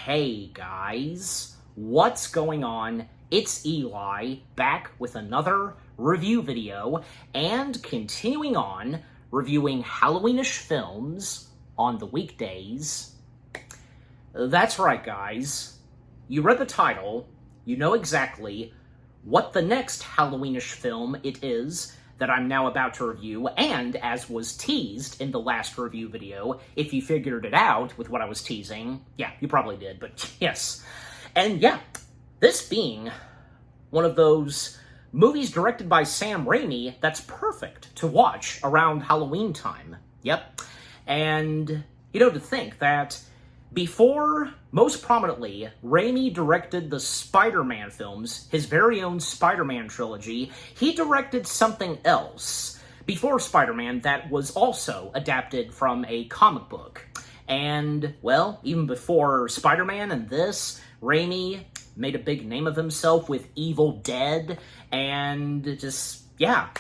Hey guys, what's going on? It's Eli, back with another review video, and continuing on reviewing Halloweenish films on the weekdays. That's right, guys. You read the title, you know exactly what the next Halloweenish film it is that I'm now about to review, and as was teased in the last review video, if you figured it out with what I was teasing, yeah, you probably did, but yes. And yeah, this being one of those movies directed by Sam Raimi that's perfect to watch around Halloween time. Yep. And, to think that before, most prominently, Raimi directed the Spider-Man films, his very own Spider-Man trilogy, he directed something else before Spider-Man that was also adapted from a comic book. And, well, even before Spider-Man and this, Raimi made a big name of himself with Evil Dead, and just, yeah.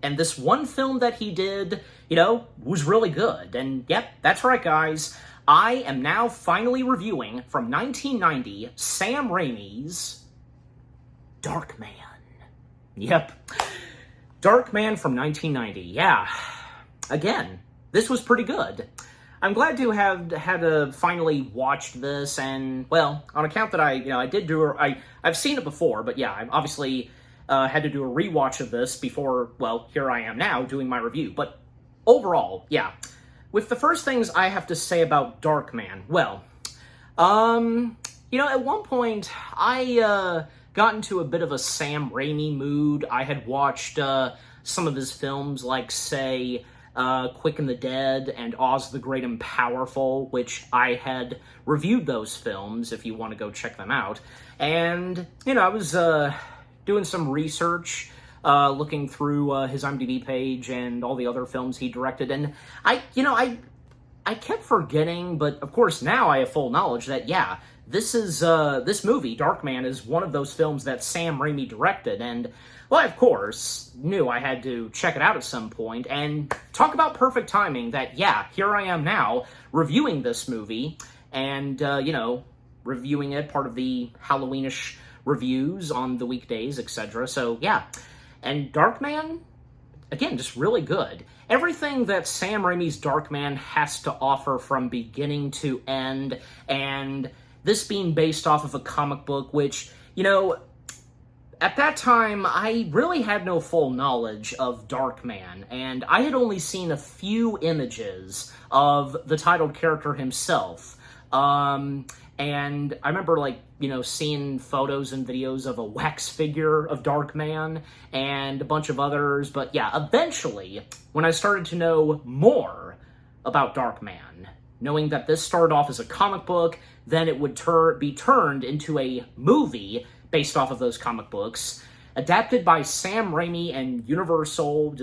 And this one film that he did, was really good. And, yep, that's right, guys. I am now finally reviewing, from 1990, Sam Raimi's Darkman. Yep. Darkman from 1990, yeah. Again, this was pretty good. I'm glad to have had finally watched this, and, well, on account that I've seen it before, but yeah, I've obviously had to do a rewatch of this before, well, here I am now doing my review. But overall, yeah. With the first things I have to say about Darkman, well, at one point, I got into a bit of a Sam Raimi mood. I had watched some of his films, like, say, Quick and the Dead and Oz the Great and Powerful, which I had reviewed those films, if you want to go check them out. And, I was doing some research, looking through his IMDb page and all the other films he directed, and I kept forgetting, but of course now I have full knowledge that, yeah, this movie, Darkman, is one of those films that Sam Raimi directed, and, well, I, of course, knew I had to check it out at some point, and talk about perfect timing that, yeah, here I am now, reviewing this movie, and, reviewing it, part of the Halloweenish reviews on the weekdays, etc., so, yeah. And Darkman, again, just really good. Everything that Sam Raimi's Darkman has to offer from beginning to end, and this being based off of a comic book, which, at that time, I really had no full knowledge of Darkman, and I had only seen a few images of the titled character himself. And I remember, seeing photos and videos of a wax figure of Darkman and a bunch of others. But yeah, eventually, when I started to know more about Darkman, knowing that this started off as a comic book, then it would be turned into a movie based off of those comic books, adapted by Sam Raimi and Universal,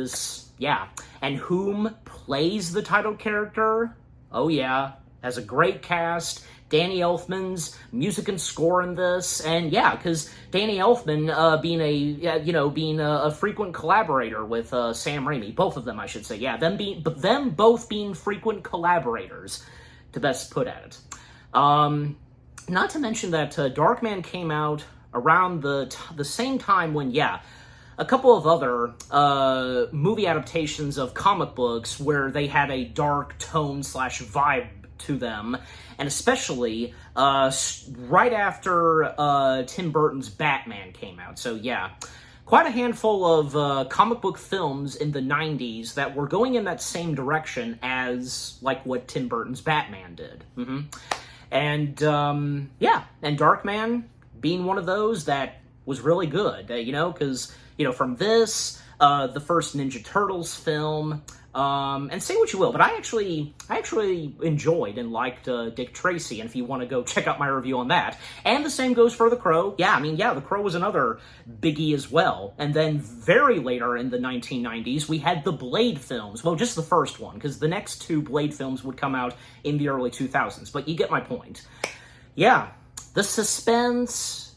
and whom plays the title character? Oh yeah, has a great cast. Danny Elfman's music and score in this, and yeah, because Danny Elfman being a frequent collaborator with Sam Raimi, both of them, I should say, yeah, them both being frequent collaborators, to best put at it. Not to mention that Darkman came out around the same time when, yeah, a couple of other movie adaptations of comic books where they had a dark tone / vibe to them, and especially right after Tim Burton's Batman came out. So yeah, quite a handful of comic book films in the 90s that were going in that same direction as, like, what Tim Burton's Batman did. And, yeah, and Darkman being one of those that was really good, because, from this, the first Ninja Turtles film, and say what you will, but I actually enjoyed and liked Dick Tracy, and if you want to go check out my review on that. And the same goes for The Crow. Yeah, The Crow was another biggie as well. And then very later in the 1990s, we had the Blade films. Well, just the first one, because the next two Blade films would come out in the early 2000s, but you get my point. Yeah, the suspense,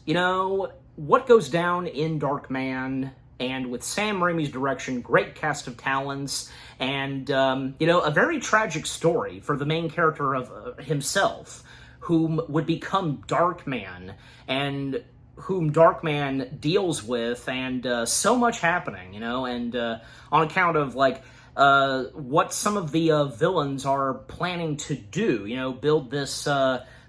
what goes down in Darkman, and with Sam Raimi's direction, great cast of talents, and, a very tragic story for the main character of himself, whom would become Darkman, and whom Darkman deals with, and so much happening, you know, and on account of, like, what some of the villains are planning to do, you know, build this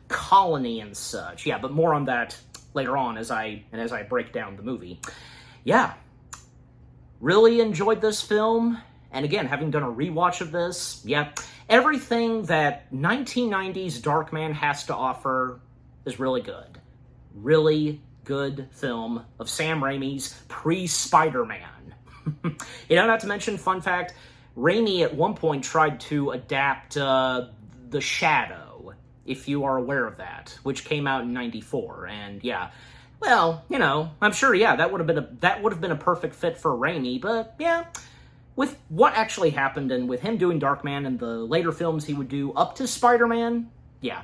colony and such. Yeah, but more on that later on as I break down the movie. Yeah, really enjoyed this film, and again, having done a rewatch of this, yeah, everything that 1990s Darkman has to offer is really good. Really good film of Sam Raimi's pre-Spider-Man. You know, not to mention, fun fact, Raimi at one point tried to adapt The Shadow, if you are aware of that, which came out in '94, and yeah, well, you know, I'm sure, yeah, that would have been a perfect fit for Raimi, but yeah, with what actually happened and with him doing Darkman and the later films he would do up to Spider-Man, yeah.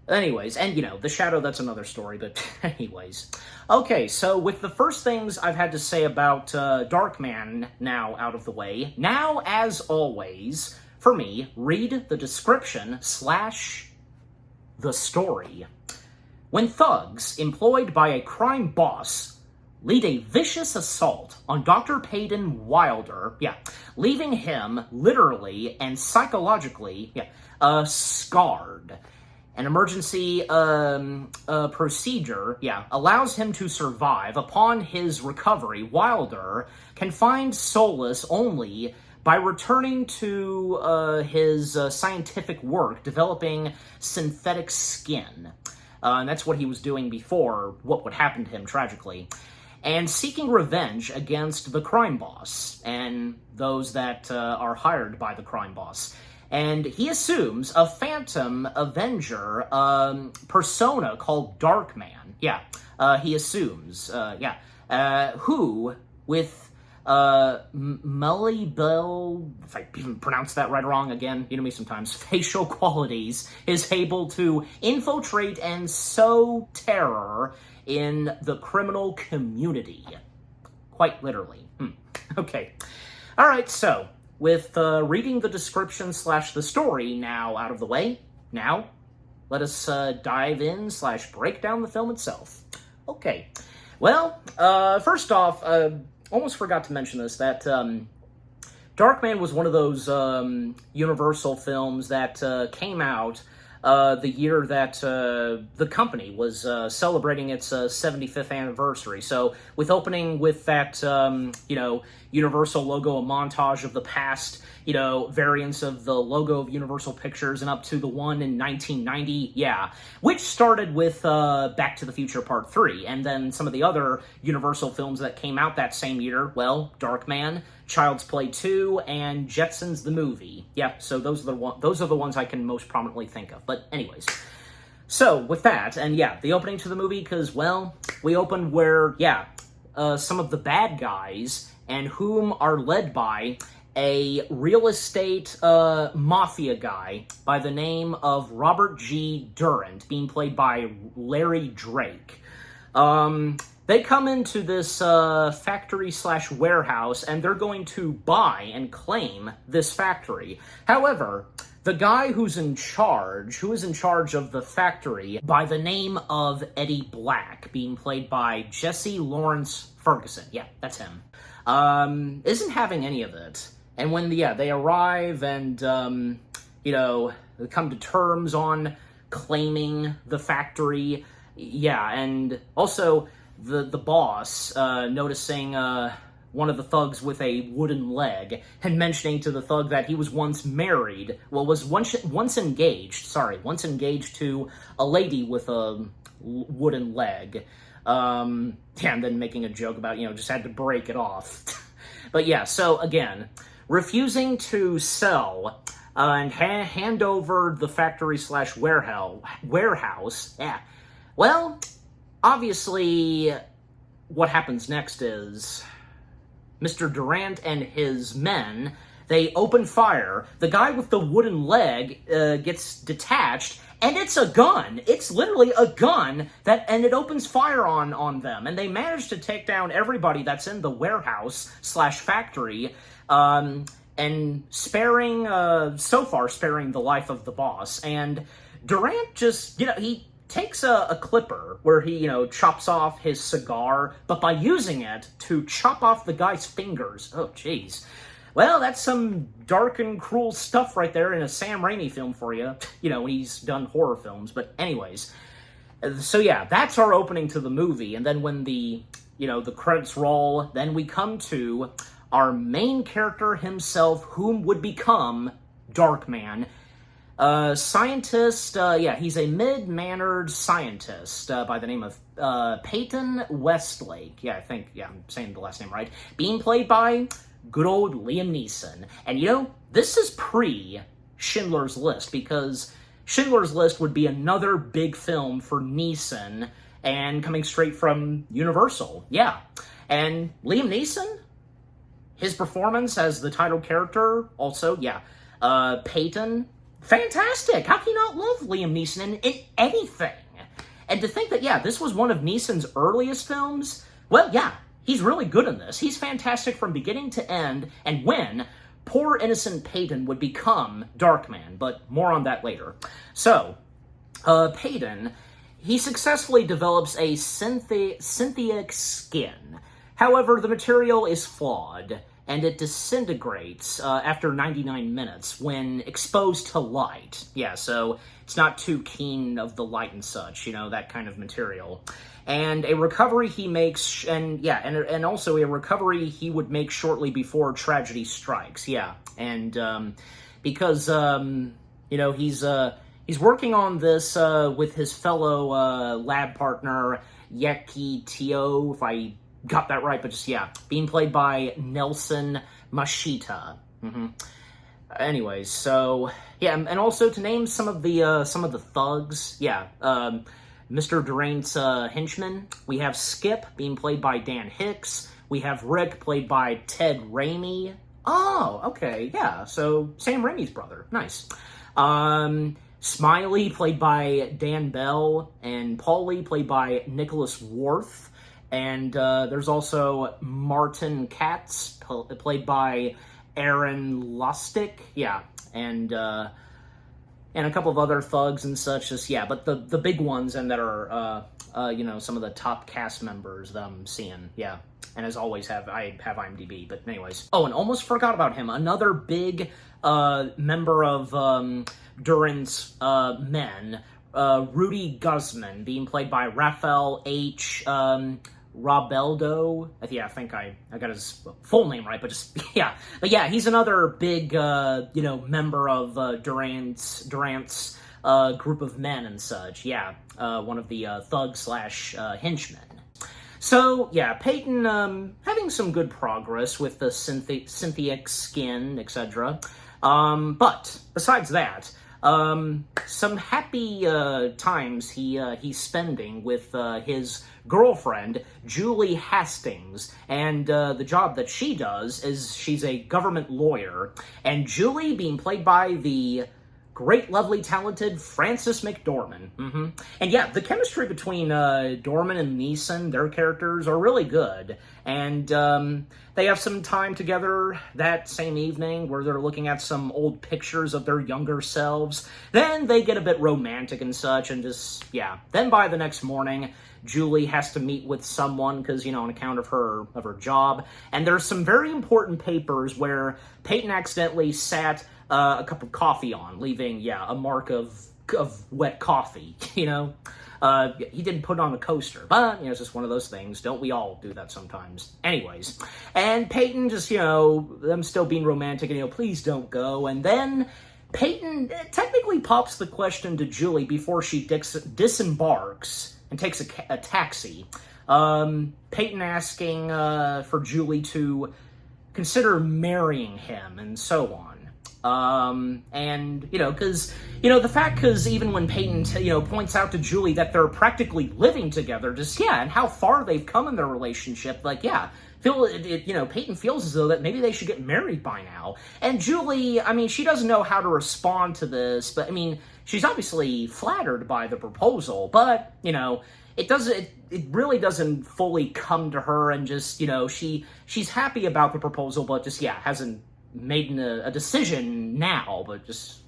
Anyways, and you know, The Shadow, that's another story, but anyways. Okay, so with the first things I've had to say about Darkman now out of the way, now, as always, for me, read the description / the story. When thugs, employed by a crime boss, lead a vicious assault on Dr. Peyton Wilder, yeah, leaving him literally and psychologically, yeah, scarred. An emergency procedure, yeah, allows him to survive. Upon his recovery, Wilder can find solace only by returning to his scientific work, developing synthetic skin. And that's what he was doing before what would happen to him tragically. And seeking revenge against the crime boss and those that are hired by the crime boss. And he assumes a phantom avenger persona called Darkman. Yeah, he assumes, who, with Bell, if I even pronounce that right or wrong, again, you know me sometimes, facial qualities, is able to infiltrate and sow terror in the criminal community. Quite literally. Okay. All right, so with reading the description / the story now out of the way, now let us dive in / break down the film itself. Okay, well, first off, almost forgot to mention this, that Darkman was one of those Universal films that came out the year that the company was celebrating its 75th anniversary. So with opening with that, you know, Universal logo, a montage of the past, you know, variants of the logo of Universal Pictures and up to the one in 1990, yeah, which started with Back to the Future Part 3, and then some of the other Universal films that came out that same year, well, Darkman, Child's Play 2, and Jetsons the movie. Yeah, so those are the ones I can most prominently think of. But anyways, so with that, and yeah, the opening to the movie, because, well, we opened where, yeah, some of the bad guys, and whom are led by a real estate mafia guy by the name of Robert G. Durant, being played by Larry Drake. They come into this factory / warehouse, and they're going to buy and claim this factory. However, the guy who is in charge of the factory by the name of Eddie Black, being played by Jesse Lawrence Ferguson, yeah, that's him, isn't having any of it. And when, yeah, they arrive and, you know, they come to terms on claiming the factory, yeah, and also the boss, noticing one of the thugs with a wooden leg, and mentioning to the thug that he was once married, well, was once engaged to a lady with a wooden leg, yeah, and then making a joke about, you know, just had to break it off. But yeah, so again, refusing to sell and hand over the factory / warehouse, yeah, well, obviously, what happens next is Mr. Durant and his men, they open fire. The guy with the wooden leg gets detached, and it's a gun. It's literally a gun, and it opens fire on them. And they manage to take down everybody that's in the warehouse / factory, and so far sparing the life of the boss. And Durant just, he takes a clipper where he, chops off his cigar, but by using it to chop off the guy's fingers. Oh, jeez. Well, that's some dark and cruel stuff right there in a Sam Raimi film for you. When he's done horror films. But anyways, so yeah, that's our opening to the movie. And then when the credits roll, then we come to our main character himself, whom would become Darkman. Scientist, he's a mid-mannered scientist by the name of Peyton Westlake. I'm saying the last name right. Being played by good old Liam Neeson. And this is pre-Schindler's List, because Schindler's List would be another big film for Neeson, and coming straight from Universal. Yeah. And Liam Neeson, his performance as the title character, also, Peyton, fantastic. How can you not love Liam Neeson in anything? And to think that, this was one of Neeson's earliest films, well, he's really good in this. He's fantastic from beginning to end, and when poor innocent Peyton would become Darkman, but more on that later. So, Peyton, he successfully develops a synthetic skin. However, the material is flawed, and it disintegrates after 99 minutes when exposed to light. Yeah, so it's not too keen of the light and such, that kind of material. And a recovery he makes, and also a recovery he would make shortly before tragedy strikes. Yeah, and because he's working on this with his fellow lab partner Yeki Tio, if I got that right, but just, being played by Nelson Machita. Anyways, so, and also to name some of the thugs, Mr. Durant's henchman, we have Skip, being played by Dan Hicks. We have Rick, played by Ted Raimi. Oh, okay, so Sam Raimi's brother. Nice. Smiley, played by Dan Bell, and Paulie, played by Nicholas Worth. And there's also Martin Katz, played by Aaron Lustig, and a couple of other thugs and such, but the big ones and that are, some of the top cast members that I'm seeing, and as always I have IMDb, but anyways. Oh, and almost forgot about him, another big member of Durant's men, Rudy Guzman, being played by Raphael H. Robeldo. I think I got his full name right, but just, But he's another big, member of Durant's group of men and such. One of the thug/henchmen. So, Peyton, having some good progress with the synthetic skin, etc. But, besides that, some happy times he's spending with his girlfriend, Julie Hastings, and the job that she does is she's a government lawyer, and Julie being played by the great, lovely, talented Frances McDormand. And the chemistry between Dorman and Neeson, their characters, are really good. And they have some time together that same evening where they're looking at some old pictures of their younger selves. Then they get a bit romantic and such, and just, Then by the next morning, Julie has to meet with someone because, on account of her job. And there's some very important papers where Peyton accidentally sat a cup of coffee on, leaving, a mark of wet coffee, He didn't put it on the coaster, but, it's just one of those things. Don't we all do that sometimes? Anyways. And Peyton just, them still being romantic, and, please don't go. And then Peyton technically pops the question to Julie before she disembarks and takes a taxi. Peyton asking for Julie to consider marrying him and so on. Because even when Peyton, points out to Julie that they're practically living together, and how far they've come in their relationship, Peyton feels as though that maybe they should get married by now. And Julie, she doesn't know how to respond to this, but, she's obviously flattered by the proposal, but, it really doesn't fully come to her, and just, she's happy about the proposal, but just, hasn't made a decision now, but just,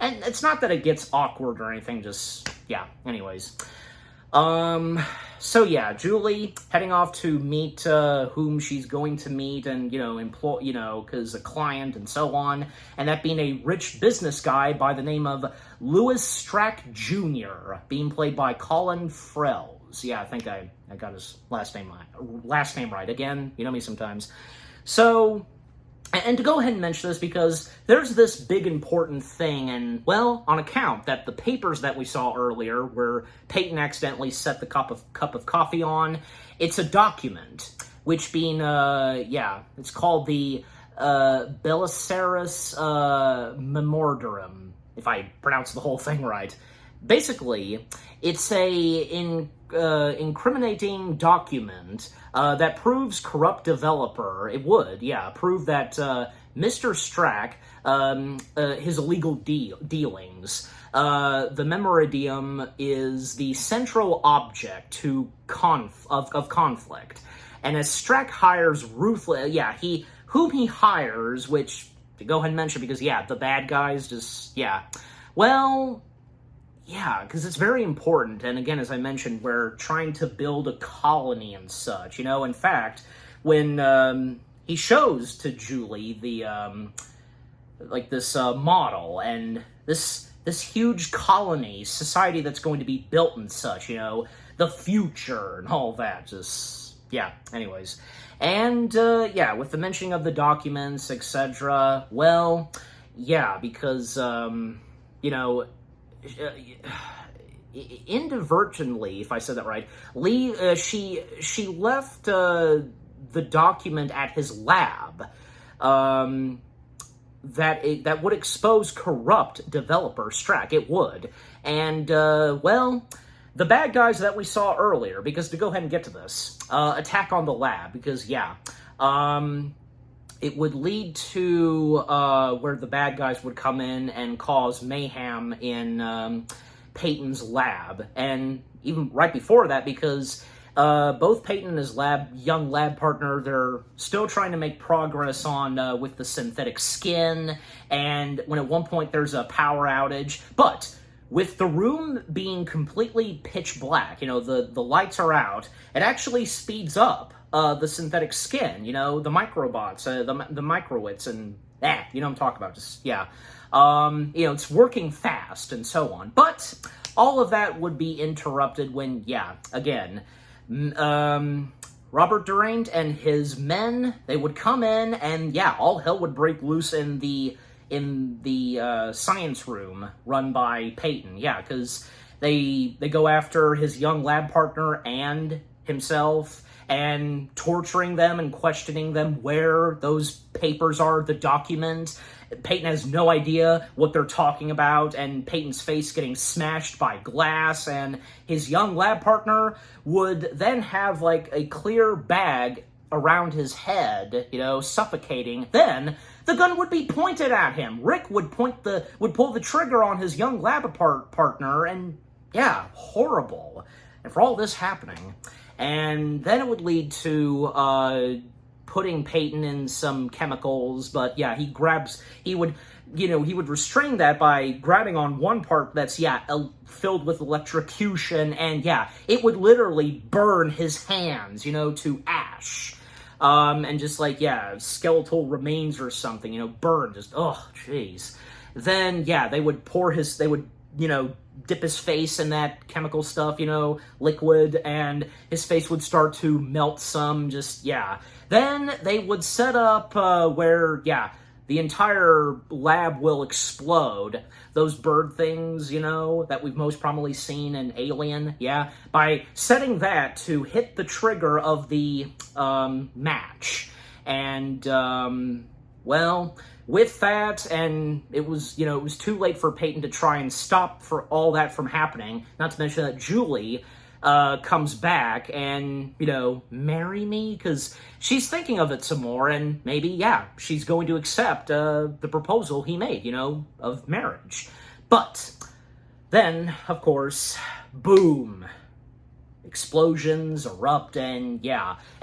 And it's not that it gets awkward or anything, just, yeah, anyways. So yeah, Julie heading off to meet whom she's going to meet and, employ, because a client and so on, and that being a rich business guy by the name of Louis Strack Jr., being played by Colin Frells. Yeah, I think I got his last name right. Again, you know me sometimes. So, and to go ahead and mention this because there's this big important thing, and, well, on account that the papers that we saw earlier where Peyton accidentally set the cup of coffee on, it's a document, which being, it's called the Belisarius Memorandum, if I pronounce the whole thing right. Basically, it's a incriminating document that proves corrupt developer. It would, prove that Mr. Strack, his illegal dealings. The memorandum is the central object of conflict. And as Strack hires whom he hires, which, to go ahead and mention, because, the bad guys just, well, yeah, because it's very important, and again, as I mentioned, we're trying to build a colony and such, In fact, when he shows to Julie the, this model, and this huge colony, society that's going to be built and such, the future and all that, anyways. And, with the mentioning of the documents, etc., well, because, inadvertently, if I said that right, she left the document at his lab that would expose corrupt developer Strack. It would. And, the bad guys that we saw earlier, because to go ahead and get to this, attack on the lab, because, it would lead to where the bad guys would come in and cause mayhem in Peyton's lab. And even right before that, because both Peyton and his young lab partner, they're still trying to make progress on with the synthetic skin. And when at one point there's a power outage, but with the room being completely pitch black, the lights are out, it actually speeds up the synthetic skin, the microbots, the microwits, and you know what I'm talking about, it's working fast and so on. But all of that would be interrupted when, again, Robert Durant and his men, they would come in and, all hell would break loose in the science room run by Peyton, because they go after his young lab partner and himself, and torturing them and questioning them where those papers are, the document. Peyton has no idea what they're talking about, and Peyton's face getting smashed by glass, and his young lab partner would then have, a clear bag around his head, suffocating. Then the gun would be pointed at him. Rick would pull the trigger on his young lab partner, and, horrible. And for all this happening... And then it would lead to putting Peyton in some chemicals, but he would restrain that by grabbing on one part that's, filled with electrocution, and it would literally burn his hands, to ash. And just skeletal remains or something, burn, just, oh, jeez. Then, they would dip his face in that chemical stuff, liquid, and his face would start to melt some, Then they would set up where, the entire lab will explode. Those bird things, that we've most probably seen in Alien, by setting that to hit the trigger of the match. And, with that, and it was too late for Peyton to try and stop for all that from happening, not to mention that Julie comes back and, marry me? Because she's thinking of it some more, and maybe, she's going to accept the proposal he made, of marriage. But then, of course, boom. Explosions erupt, and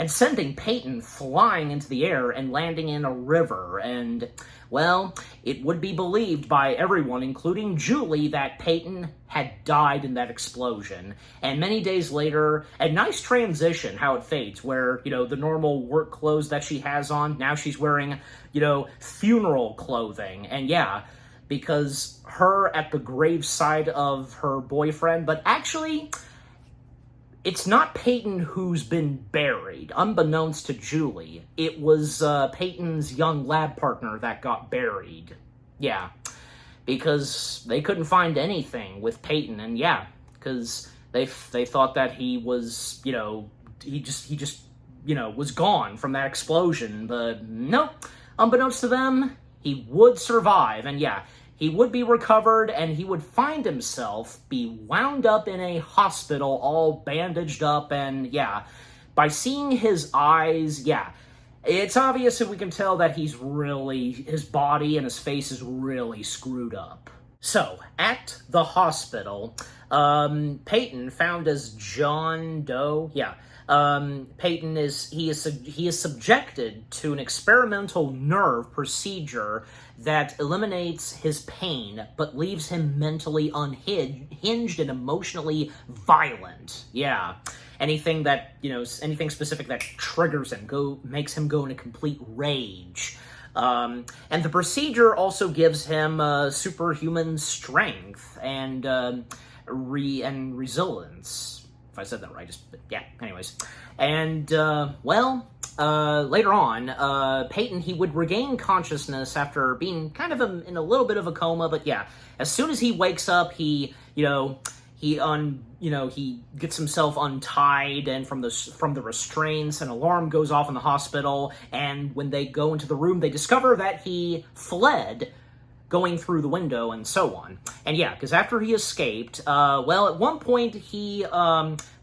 sending Peyton flying into the air and landing in a river. And, well, it would be believed by everyone, including Julie, that Peyton had died in that explosion. And many days later, a nice transition, how it fades, where, the normal work clothes that she has on, now she's wearing, funeral clothing. And yeah, because her at the graveside of her boyfriend, but actually, it's not Peyton who's been buried. Unbeknownst to Julie, it was Peyton's young lab partner that got buried. Yeah, because they couldn't find anything with Peyton, and yeah, because they thought that he was, he just was gone from that explosion, but no, unbeknownst to them, he would survive, and yeah, he would be recovered, and he would find himself be wound up in a hospital, all bandaged up, and yeah, by seeing his eyes, yeah, it's obvious that we can tell that his body and his face is really screwed up. So, at the hospital, Peyton, found as John Doe, yeah, Peyton is subjected to an experimental nerve procedure that eliminates his pain, but leaves him mentally unhinged and emotionally violent. Yeah. Anything specific that triggers him, makes him go into complete rage. And the procedure also gives him superhuman strength and resilience. If I said that right, anyways. And, later on, Peyton, he would regain consciousness after being kind of in a little bit of a coma, but yeah, as soon as he wakes up, he gets himself untied and from the restraints, an alarm goes off in the hospital, and when they go into the room, they discover that he fled, going through the window and so on. And yeah, because after he escaped, at one point he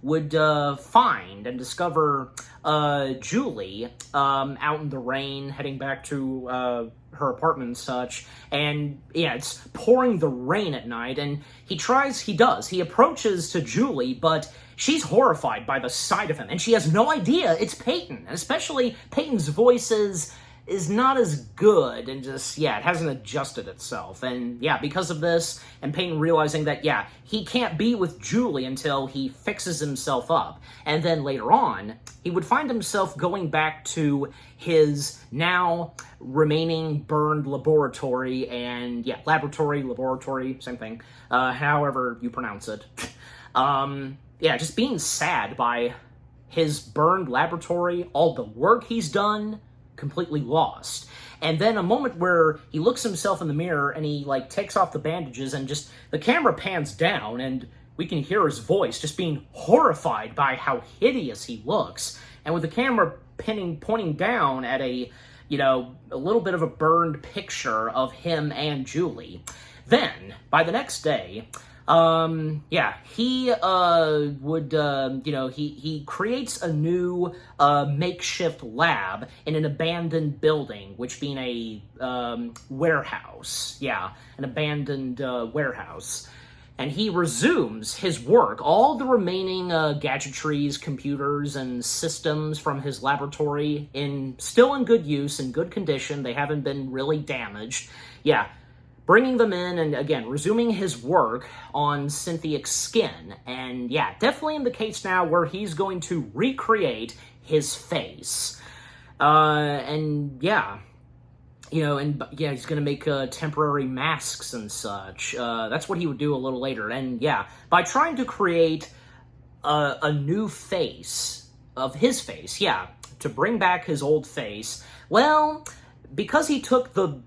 would find and discover Julie out in the rain, heading back to her apartment and such. And yeah, it's pouring the rain at night, and he approaches to Julie, but she's horrified by the sight of him, and she has no idea it's Peyton. And especially Peyton's voice is not as good, and it hasn't adjusted itself. And yeah, because of this, and Peyton realizing that, yeah, he can't be with Julie until he fixes himself up. And then later on, he would find himself going back to his now remaining burned laboratory, and yeah, laboratory, same thing, however you pronounce it. Just being sad by his burned laboratory, all the work he's done, completely lost. And then a moment where he looks himself in the mirror and he takes off the bandages, and just the camera pans down and we can hear his voice just being horrified by how hideous he looks. And with the camera pointing down at a little bit of a burned picture of him and Julie. Then by the next day, he he creates a new makeshift lab in an abandoned building, which being a warehouse. Yeah, an abandoned warehouse. And he resumes his work. All the remaining gadgetries, computers, and systems from his laboratory still in good use, in good condition. They haven't been really damaged. Yeah. Bringing them in and, again, resuming his work on Cynthia's skin. And, yeah, definitely in the case now where he's going to recreate his face. He's going to make temporary masks and such. That's what he would do a little later. And, yeah, by trying to create a new face of his face, yeah, to bring back his old face, well, because he took the,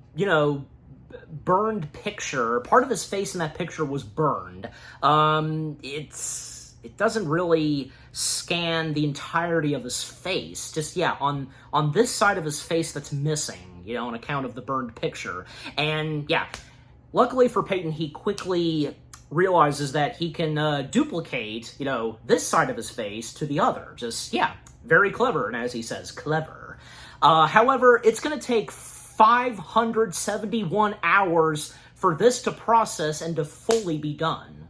burned picture, part of his face in that picture was burned. It doesn't really scan the entirety of his face. Just, yeah, on this side of his face that's missing, on account of the burned picture. And, yeah, luckily for Peyton, he quickly realizes that he can duplicate, this side of his face to the other. Just, yeah, very clever, and as he says, clever. However, it's going to take 571 hours for this to process and to fully be done.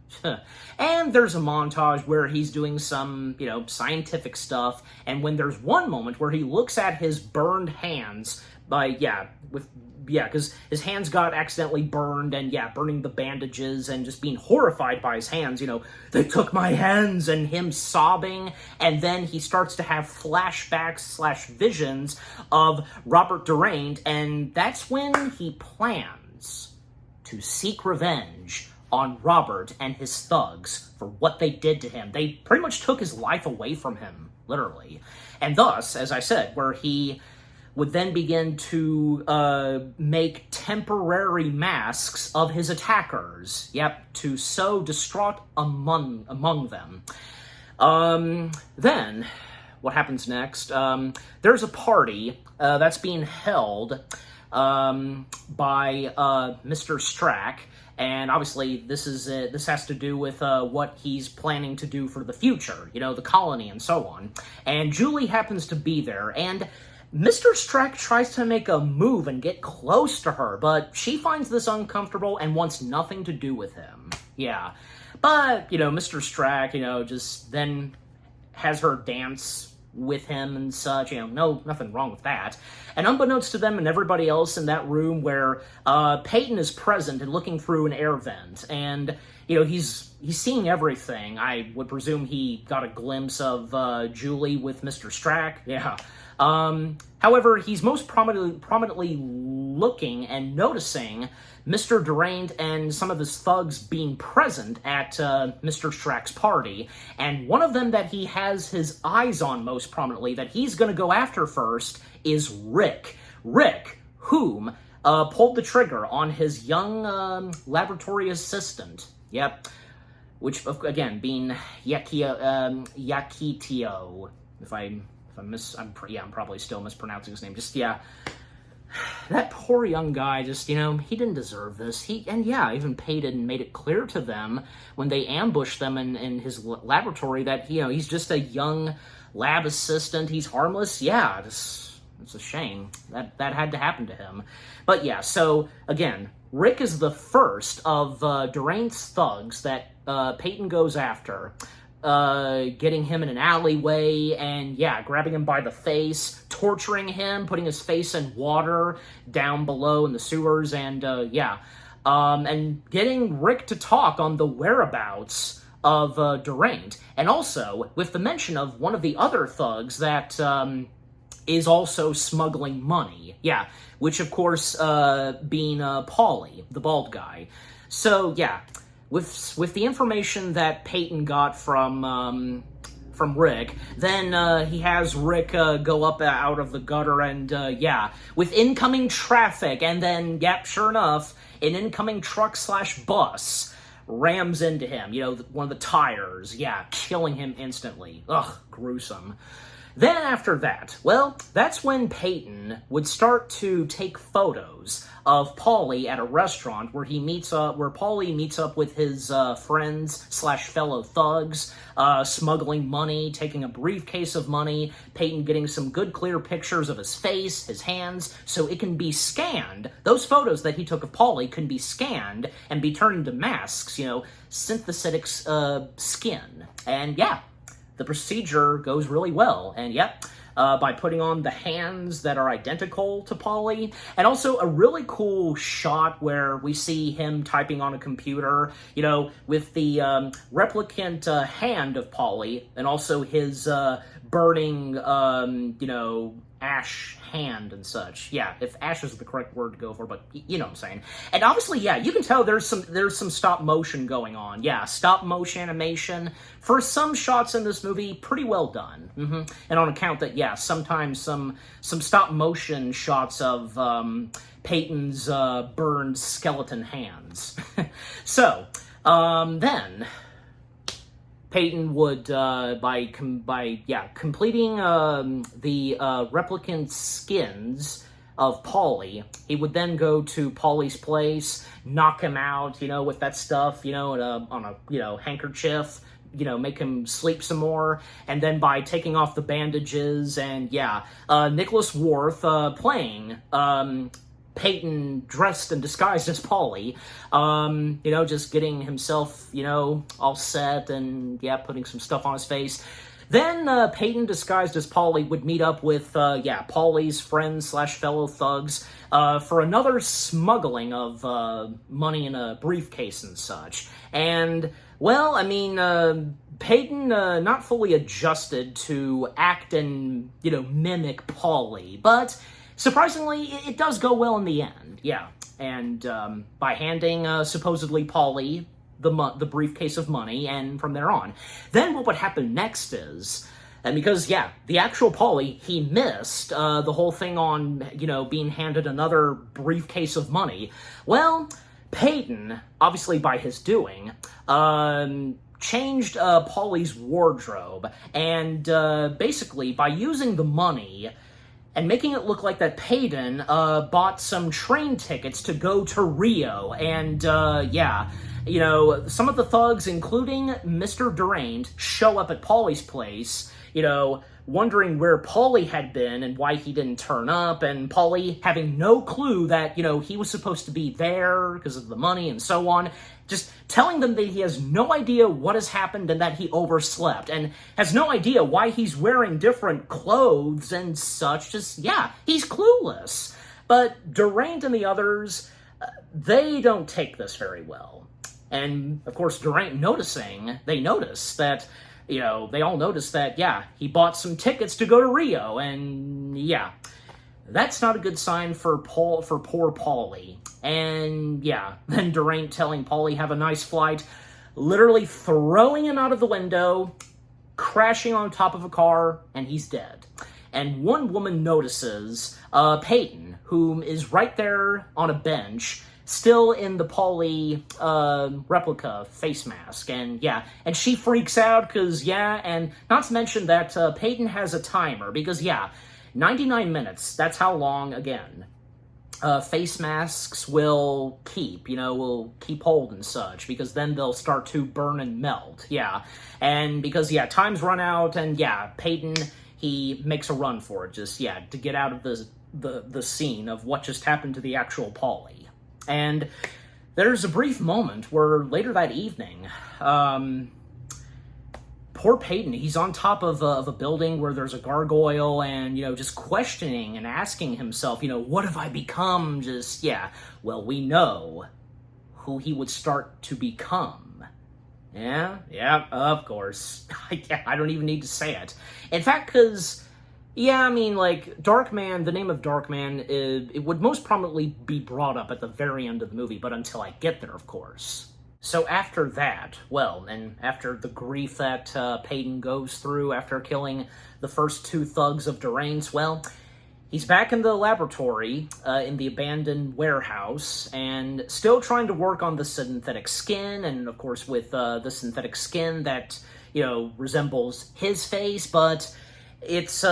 And there's a montage where he's doing some, scientific stuff, and when there's one moment where he looks at his burned hands with yeah, because his hands got accidentally burned, and yeah, burning the bandages and just being horrified by his hands, they took my hands, and him sobbing, and then he starts to have flashbacks / visions of Robert Durant, and that's when he plans to seek revenge on Robert and his thugs for what they did to him. They pretty much took his life away from him, literally. And thus, as I said, where he would then begin to make temporary masks of his attackers, to sow distraught among them. Then, what happens next? There's a party that's being held by Mr. Strack, and obviously this has to do with what he's planning to do for the future, the colony and so on. And Julie happens to be there, and Mr. Strack tries to make a move and get close to her, but she finds this uncomfortable and wants nothing to do with him. Yeah. But, Mr. Strack, just then has her dance with him and such, nothing wrong with that. And unbeknownst to them and everybody else in that room where Peyton is present and looking through an air vent, and, he's seeing everything. I would presume he got a glimpse of Julie with Mr. Strack, yeah. However, he's most prominently looking and noticing Mr. Durant and some of his thugs being present at Mr. Strack's party, and one of them that he has his eyes on most prominently, that he's going to go after first, is Rick. Rick, whom pulled the trigger on his young laboratory assistant. Yep. Which, again, being Yakitio, I'm probably still mispronouncing his name. That poor young guy, he didn't deserve this. Even Peyton made it clear to them when they ambushed them in his laboratory that, he's just a young lab assistant. He's harmless. Yeah, it's a shame that had to happen to him. But yeah, so again, Rick is the first of Durant's thugs that Peyton goes after. Getting him in an alleyway and, grabbing him by the face, torturing him, putting his face in water down below in the sewers, and, and getting Rick to talk on the whereabouts of Durant, and also with the mention of one of the other thugs that is also smuggling money, which, of course, being Paulie, the bald guy. So, With the information that Peyton got from Rick, then he has Rick go up out of the gutter and, with incoming traffic, and then, sure enough, an incoming truck / bus rams into him, one of the tires, killing him instantly. Ugh, gruesome. Then after that, that's when Peyton would start to take photos of Paulie at a restaurant where Paulie meets up with his friends / fellow thugs, smuggling money, taking a briefcase of money, Peyton getting some good clear pictures of his face, his hands, so it can be scanned. Those photos that he took of Paulie can be scanned and be turned into masks, synthetic skin. And the procedure goes really well, and by putting on the hands that are identical to Paulie, and also a really cool shot where we see him typing on a computer, with the replicant hand of Paulie, and also his burning, ash hand and such. If ash is the correct word to go for, but you know what I'm saying. And obviously, you can tell there's some stop motion going on. Stop motion animation for some shots in this movie, pretty well done. And on account that, sometimes some stop motion shots of Peyton's burned skeleton hands. So, then Peyton would, by completing the replicant skins of Paulie, he would then go to Paulie's place, knock him out, with that stuff, on a handkerchief, make him sleep some more, and then by taking off the bandages, and Nicholas Worth playing Peyton dressed and disguised as Paulie, just getting himself, all set and, putting some stuff on his face. Then Peyton, disguised as Polly, would meet up with, Polly's friends slash fellow thugs for another smuggling of money in a briefcase and such. And, well, I mean, Peyton not fully adjusted to act and, mimic Polly, but surprisingly, it does go well in the end, yeah. And by handing, supposedly, Polly the briefcase of money, and from there on. Then what would happen next is, and because, the actual Polly, he missed the whole thing on, being handed another briefcase of money. Well, Peyton, obviously by his doing, changed Polly's wardrobe, and basically, by using the money and making it look like that Peyton bought some train tickets to go to Rio, and, some of the thugs, including Mr. Deranged, show up at Polly's place, wondering where Polly had been and why he didn't turn up, and Polly having no clue that, he was supposed to be there because of the money and so on, just telling them that he has no idea what has happened and that he overslept, and has no idea why he's wearing different clothes and such. He's clueless. But Deranged and the others, they don't take this very well. And, of course, Deranged they notice that, they all notice that, he bought some tickets to go to Rio, and, that's not a good sign for poor Polly. And, then Deranged telling Polly have a nice flight, literally throwing him out of the window, crashing on top of a car, and he's dead. And one woman notices Peyton, whom is right there on a bench, still in the Polly replica face mask, and and she freaks out because, and not to mention that Peyton has a timer, because, 99 minutes, that's how long, again, face masks will keep, will keep hold and such, because then they'll start to burn and melt, and because, time's run out, and, Peyton, he makes a run for it, just, to get out of the scene of what just happened to the actual Polly. And there's a brief moment where later that evening, poor Peyton, he's on top of a building where there's a gargoyle, and, just questioning and asking himself, what have I become? Just, well, we know who he would start to become. Yeah, of course. I don't even need to say it. In fact, because, Darkman, the name of Darkman, it would most prominently be brought up at the very end of the movie, but until I get there, of course. So after that, and after the grief that Peyton goes through after killing the first two thugs of Deranged, he's back in the laboratory in the abandoned warehouse, and still trying to work on the synthetic skin, and of course with the synthetic skin that, resembles his face, but it's,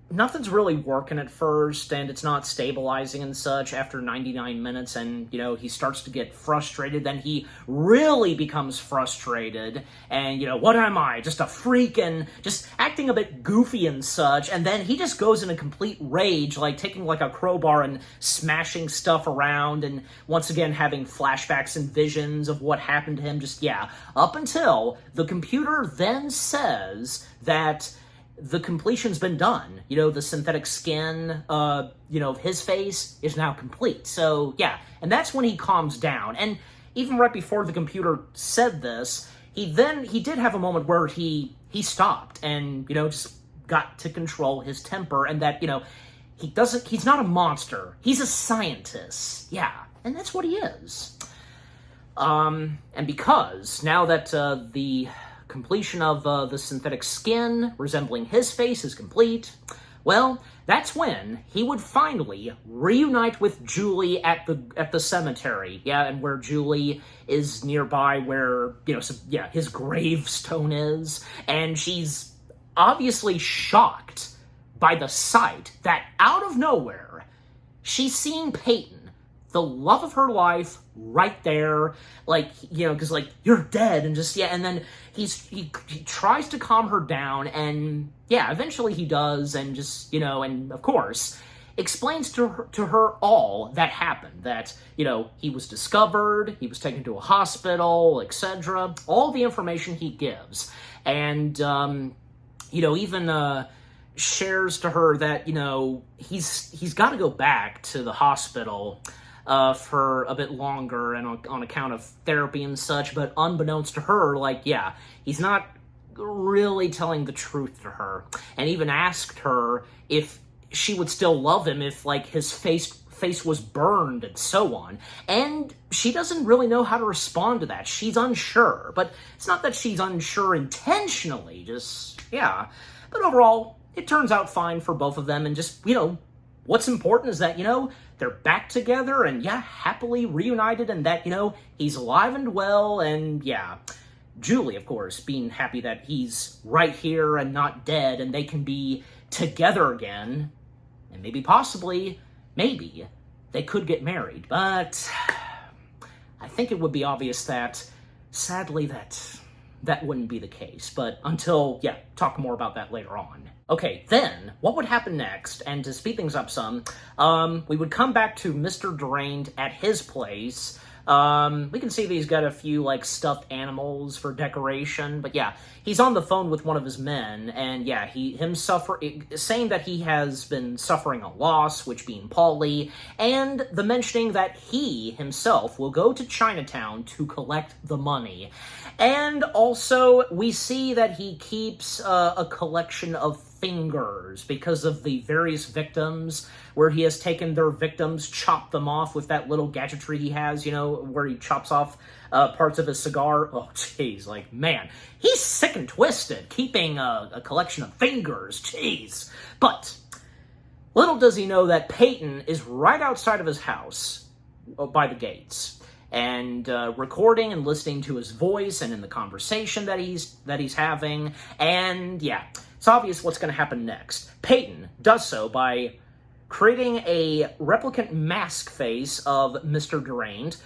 nothing's really working at first, and it's not stabilizing and such after 99 minutes, and, he starts to get frustrated. Then he really becomes frustrated, and, what am I? Just a freak, and just acting a bit goofy and such, and then he just goes in a complete rage, taking, a crowbar and smashing stuff around, and once again having flashbacks and visions of what happened to him, just, up until the computer then says that the completion's been done. The synthetic skin, of his face is now complete. So, and that's when he calms down. And even right before the computer said this, he did have a moment where he stopped and, just got to control his temper, and that, he's not a monster. He's a scientist. And that's what he is. And because now that the completion of the synthetic skin resembling his face is complete, that's when he would finally reunite with Julie at the cemetery, and where Julie is nearby, where his gravestone is, and she's obviously shocked by the sight that out of nowhere she's seeing Peyton, the love of her life, right there, because, you're dead, and just, and then he tries to calm her down, and, eventually he does, and just, and, of course, explains to her all that happened, that, he was discovered, he was taken to a hospital, etc., all the information he gives, and, even shares to her that, he's got to go back to the hospital for a bit longer and on account of therapy and such, but unbeknownst to her, he's not really telling the truth to her, and even asked her if she would still love him if, his face was burned and so on, and she doesn't really know how to respond to that. She's unsure, but it's not that she's unsure intentionally, but overall, it turns out fine for both of them, and just, what's important is that, they're back together and, happily reunited, and that, he's alive and well, and, Julie, of course, being happy that he's right here and not dead, and they can be together again, and maybe, they could get married, but I think it would be obvious that, sadly, that wouldn't be the case, but talk more about that later on. Okay, then, what would happen next, and to speed things up some, we would come back to Mr. Deranged at his place. We can see that he's got a few, stuffed animals for decoration, but he's on the phone with one of his men, and saying that he has been suffering a loss, which being Paulie, and the mentioning that he himself will go to Chinatown to collect the money. And also, we see that he keeps a collection of fingers because of the various victims, where he has taken their victims, chopped them off with that little gadgetry he has, where he chops off parts of his cigar. Oh, jeez, man, he's sick and twisted, keeping a collection of fingers, jeez. But little does he know that Peyton is right outside of his house, by the gates, and recording and listening to his voice and in the conversation that he's having, and it's obvious what's going to happen next. Peyton does so by creating a replicant mask face of Mr. Deranged,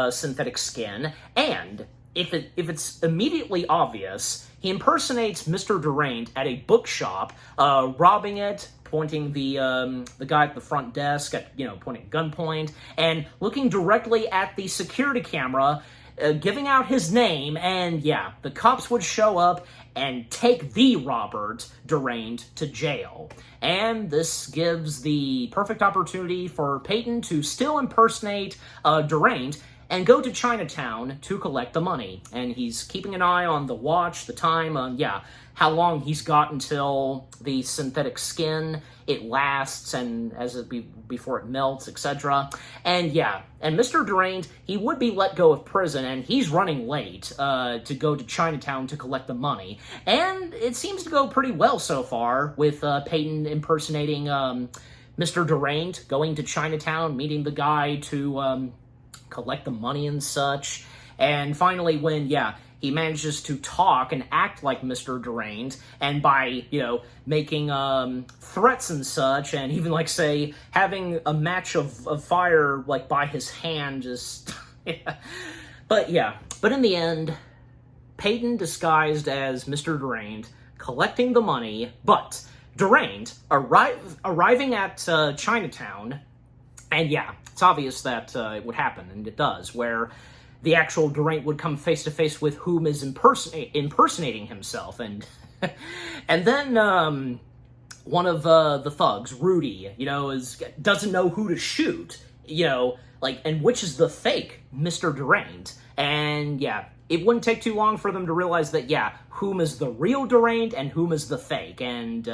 synthetic skin, and if it's immediately obvious, he impersonates Mr. Deranged at a bookshop, robbing it, pointing the guy at the front desk at, pointing gunpoint, and looking directly at the security camera, giving out his name, and the cops would show up and take the Robert Deranged to jail. And this gives the perfect opportunity for Peyton to still impersonate Deranged and go to Chinatown to collect the money. And he's keeping an eye on the watch, the time, how long he's got until the synthetic skin, it lasts, and before it melts, etc. And and Mr. Deranged, he would be let go of prison, and he's running late to go to Chinatown to collect the money. And it seems to go pretty well so far, with Peyton impersonating Mr. Deranged, going to Chinatown, meeting the guy to collect the money and such. And finally, when, he manages to talk and act like Mr. Deranged, and by, making threats and such, and even, say, having a match of fire, by his hand, just, But in the end, Peyton disguised as Mr. Deranged, collecting the money, but Deranged arriving at Chinatown, and it's obvious that it would happen, and it does, where the actual Deranged would come face to face with whom is impersonating himself, and and then one of the thugs, Rudy, doesn't know who to shoot, and which is the fake Mr. Deranged, and it wouldn't take too long for them to realize that whom is the real Deranged and whom is the fake, and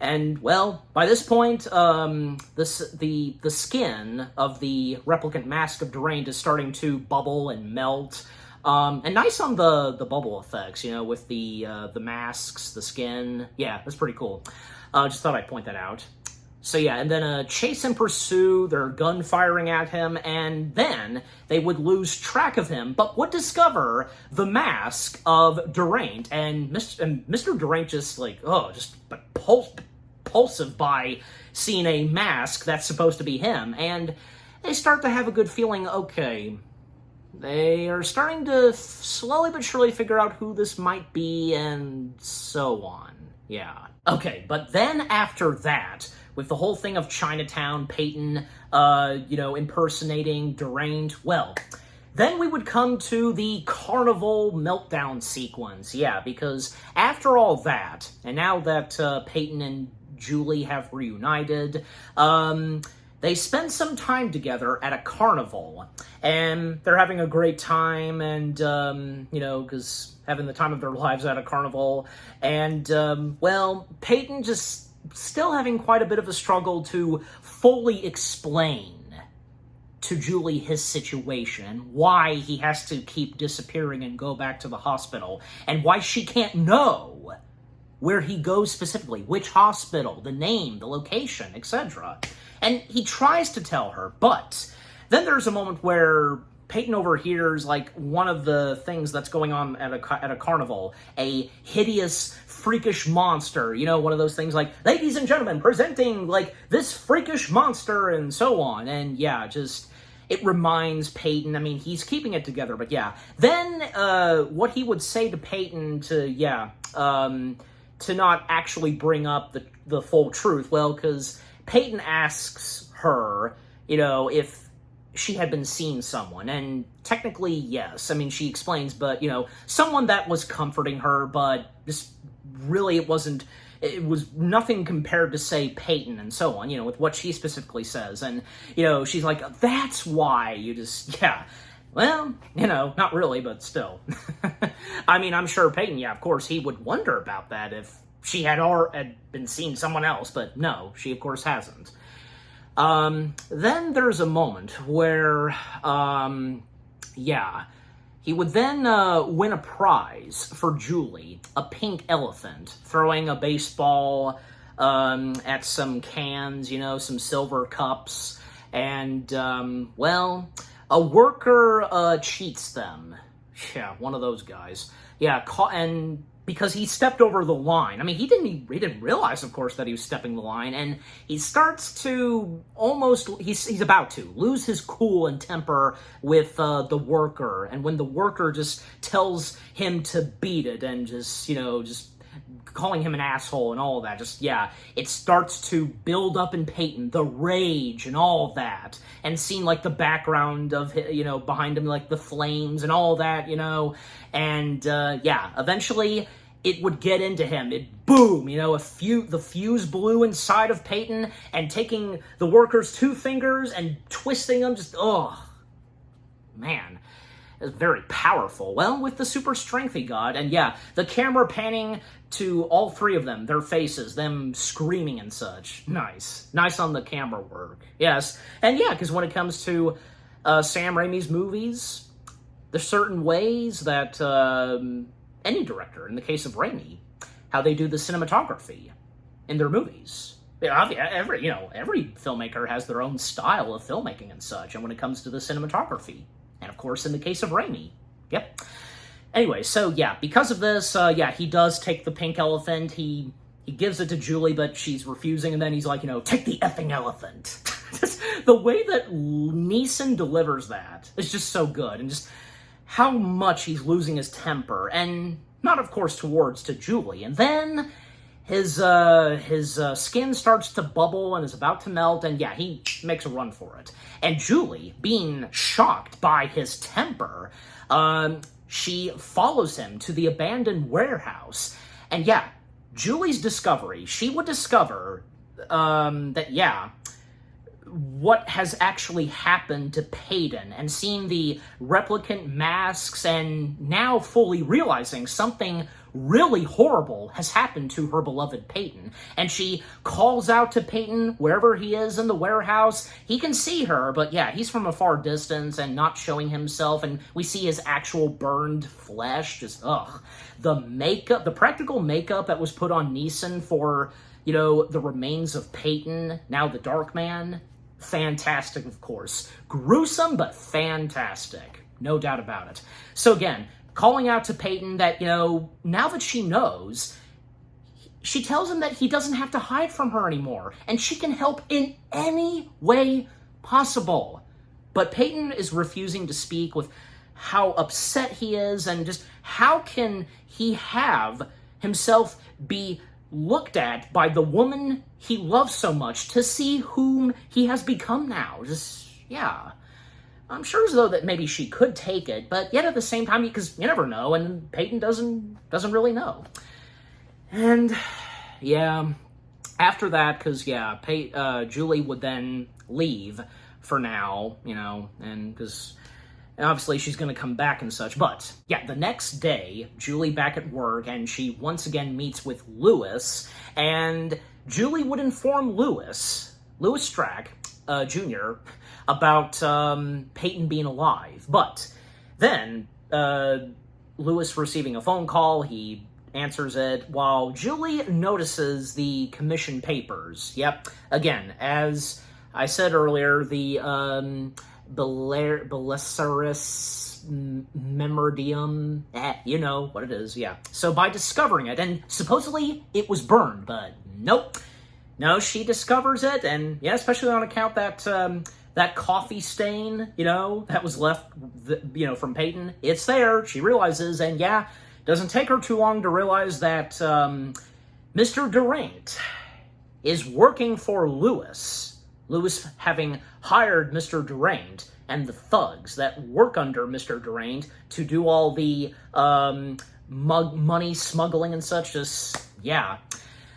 And, well, by this point, the skin of the replicant mask of Deranged is starting to bubble and melt. And nice on the bubble effects, with the masks, the skin. Yeah, that's pretty cool. Just thought I'd point that out. So and then chase and pursue, they're gun firing at him, and then they would lose track of him, but would discover the mask of Deranged, and Mr. Deranged just repulsive by seeing a mask that's supposed to be him, and they start to have a good feeling, okay, they are starting to slowly but surely figure out who this might be, and so on. Yeah. Okay, but then after that, with the whole thing of Chinatown, Peyton, impersonating Deranged, well, then we would come to the carnival meltdown sequence. Yeah, because after all that, and now that Peyton and Julie have reunited, they spend some time together at a carnival, and they're having a great time, and, because having the time of their lives at a carnival, and, Peyton just still having quite a bit of a struggle to fully explain to Julie his situation, why he has to keep disappearing and go back to the hospital, and why she can't know where he goes specifically, which hospital, the name, the location, etc. And he tries to tell her, but then there's a moment where Peyton overhears, one of the things that's going on at a carnival, a hideous, freakish monster, one of those things ladies and gentlemen, presenting, this freakish monster, and so on. And, it reminds Peyton, he's keeping it together, but yeah. Then, what he would say to Peyton to not actually bring up the full truth, because Peyton asks her, if she had been seeing someone, and technically, yes. She explains, but, someone that was comforting her, but just really it was nothing compared to, say, Peyton and so on, with what she specifically says. And, she's like, that's why you just, yeah. Well, not really, but still. I'm sure Peyton, of course, he would wonder about that if she had been seeing someone else, but no, she, of course, hasn't. Then there's a moment where, he would then win a prize for Julie, a pink elephant, throwing a baseball at some cans, some silver cups, and, a worker cheats them. Yeah, one of those guys. Yeah, and because he stepped over the line. He didn't realize, of course, that he was stepping the line, and he starts to he's about to lose his cool and temper with the worker, and when the worker just tells him to beat it, and just calling him an asshole and all that, it starts to build up in Peyton, the rage and all that, and seeing, the background of, behind him, the flames and all that, and, eventually it would get into him. Boom, the fuse blew inside of Peyton, and taking the worker's 2 fingers and twisting them, man. Is very powerful. Well, with the super strength he got, and the camera panning to all 3 of them, their faces, them screaming and such. Nice on the camera work. Yes, and because when it comes to Sam Raimi's movies, there's certain ways that any director, in the case of Raimi, how they do the cinematography in their movies. Every filmmaker has their own style of filmmaking and such, and when it comes to the cinematography. And, of course, in the case of Raimi. Yep. Anyway, so, because of this, he does take the pink elephant. He gives it to Julie, but she's refusing, and then he's like, take the effing elephant. The way that Neeson delivers that is just so good, and just how much he's losing his temper, and not, of course, to Julie. And then his skin starts to bubble and is about to melt, and he makes a run for it. And Julie, being shocked by his temper, she follows him to the abandoned warehouse. And Julie's discovery, she would discover that, what has actually happened to Peyton, and seeing the replicant masks, and now fully realizing something really horrible has happened to her beloved Peyton. And she calls out to Peyton wherever he is in the warehouse. He can see her, but he's from a far distance and not showing himself, and we see his actual burned flesh. Just, the makeup, the practical makeup that was put on Neeson for, the remains of Peyton, now the Darkman, fantastic, of course. Gruesome, but fantastic. No doubt about it. So again, calling out to Peyton that, now that she knows, she tells him that he doesn't have to hide from her anymore, and she can help in any way possible. But Peyton is refusing to speak with how upset he is, and just how can he have himself be looked at by the woman he loves so much to see whom he has become now. Just, I'm sure as though that maybe she could take it, but yet at the same time, because you never know, and Peyton doesn't really know. And yeah, after that, because yeah, Julie would then leave for now, and because obviously she's going to come back and such. But yeah, the next day, Julie back at work, and she once again meets with Lewis, and Julie would inform Lewis Strack, Jr., about Peyton being alive. But then Lewis receiving a phone call, he answers it while Julie notices the commission papers. Yep, again, as I said earlier, the Belisarius Memordium, you know what it is, yeah. So by discovering it, and supposedly it was burned, but nope. No, she discovers it, and yeah, especially on account that that coffee stain, that was left, from Peyton. It's there, she realizes, and yeah, doesn't take her too long to realize that Mr. Durant is working for Lewis. Lewis having hired Mr. Durant and the thugs that work under Mr. Durant to do all the money smuggling and such, yeah.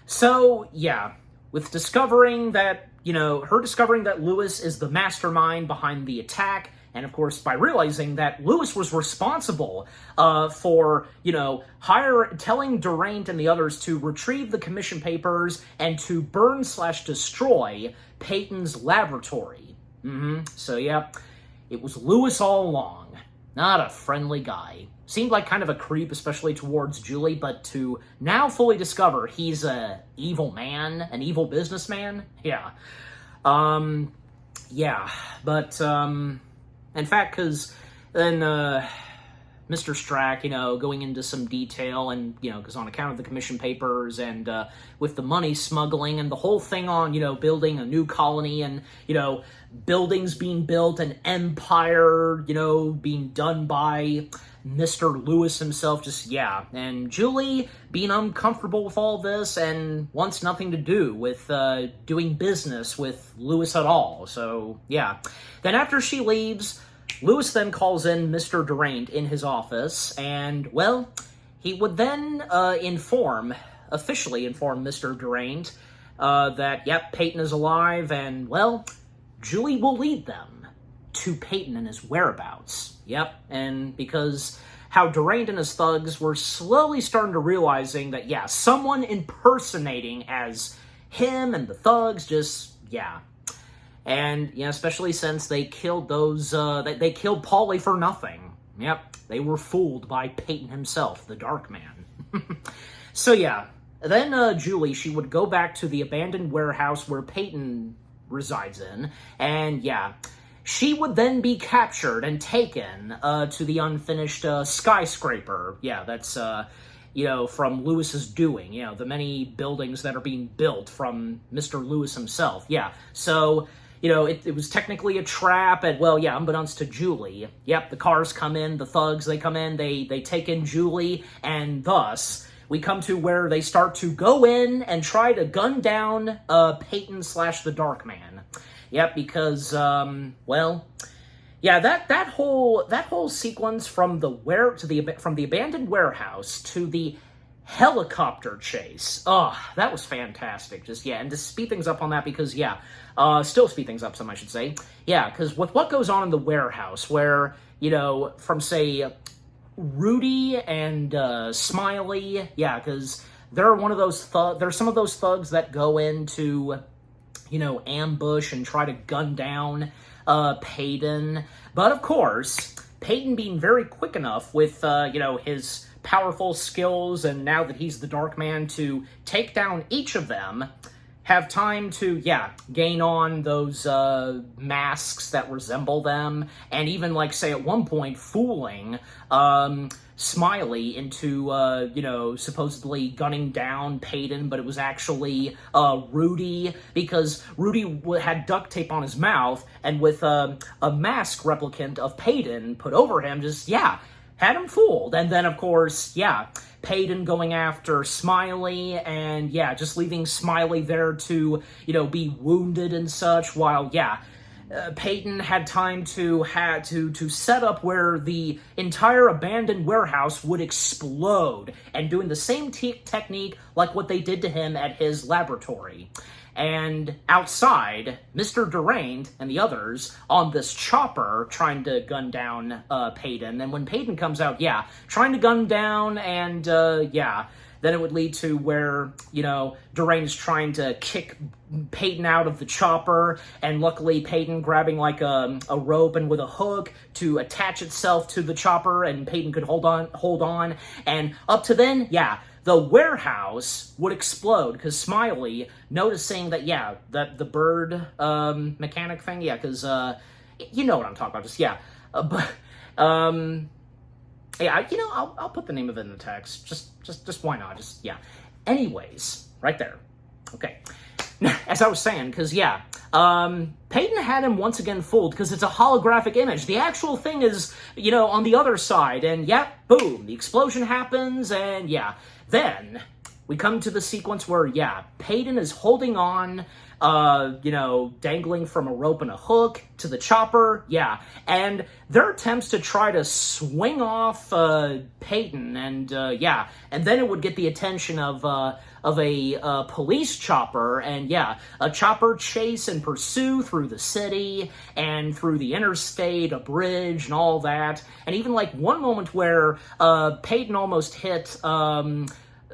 So, yeah, with discovering that, her discovering that Lewis is the mastermind behind the attack, and of course, by realizing that Lewis was responsible for, telling Durant and the others to retrieve the commission papers and to burn/destroy Peyton's laboratory. So, yeah, it was Lewis all along. Not a friendly guy. Seemed like kind of a creep, especially towards Julie, but to now fully discover he's an evil man, an evil businessman, yeah. Yeah, but, in fact, because then Mr. Strack, going into some detail, and, because on account of the commission papers and with the money smuggling and the whole thing on, building a new colony and, buildings being built, an empire, being done by Mr. Lewis himself, and Julie being uncomfortable with all this and wants nothing to do with doing business with Lewis at all. So, yeah. Then after she leaves, Lewis then calls in Mr. Durant in his office, and, well, he would then officially inform Mr. Durant that, yep, Peyton is alive, and, well, Julie will lead them to Peyton and his whereabouts. Yep, and because how Durant and his thugs were slowly starting to realizing that, yeah, someone impersonating as him and the thugs, and, especially since they killed they killed Paulie for nothing. Yep, they were fooled by Peyton himself, the Darkman. So, yeah, then Julie, she would go back to the abandoned warehouse where Peyton resides in, and, yeah, she would then be captured and taken to the unfinished skyscraper. Yeah, that's, from Lewis's doing, the many buildings that are being built from Mr. Lewis himself. Yeah, so, it was technically a trap, and, well, yeah, unbeknownst to Julie. Yep, the cars come in, the thugs, they come in, they take in Julie, and thus we come to where they start to go in and try to gun down Peyton/the Darkman. Yep, because well, yeah, that whole sequence from the abandoned warehouse to the helicopter chase. Oh, that was fantastic. And to speed things up on that, because still speed things up some, I should say. Yeah, because with what goes on in the warehouse, where from say Rudy and Smiley, yeah, because they're one of those there's some of those thugs that go into ambush and try to gun down Peyton. But of course, Peyton being very quick enough with, his powerful skills, and now that he's the Darkman, to take down each of them, have time to, gain on those masks that resemble them, and even, say, at one point, fooling Smiley into, supposedly gunning down Peyton, but it was actually Rudy, because Rudy had duct tape on his mouth, and with a mask replicant of Peyton put over him, had him fooled. And then, of course, Peyton going after Smiley, and, just leaving Smiley there to, be wounded and such, while, Peyton had time to set up where the entire abandoned warehouse would explode, and doing the same technique like what they did to him at his laboratory. And outside, Mr. Deranged and the others on this chopper trying to gun down Peyton. And when Peyton comes out, yeah, trying to gun down, and yeah, then it would lead to where, you know, Deranged's trying to kick Peyton out of the chopper, and luckily Peyton grabbing like a rope and with a hook to attach itself to the chopper, and Peyton could hold on, and up to then, yeah, the warehouse would explode, because Smiley, noticing that, yeah, that the bird mechanic thing, yeah, because, you know what I'm talking about, just, yeah, yeah, you know, I'll put the name of it in the text, just why not, just, yeah. Anyways, right there, okay. As I was saying, because, yeah, Peyton had him once again fooled, because it's a holographic image. The actual thing is, you know, on the other side, and, yeah, boom, the explosion happens, and, yeah. Then, we come to the sequence where, yeah, Peyton is holding on, you know, dangling from a rope and a hook to the chopper, yeah, and their attempts to try to swing off Peyton, and, yeah, and then it would get the attention of a police chopper, and, yeah, a chopper chase and pursue through the city, and through the interstate, a bridge, and all that, and even, like, one moment where Peyton almost hit,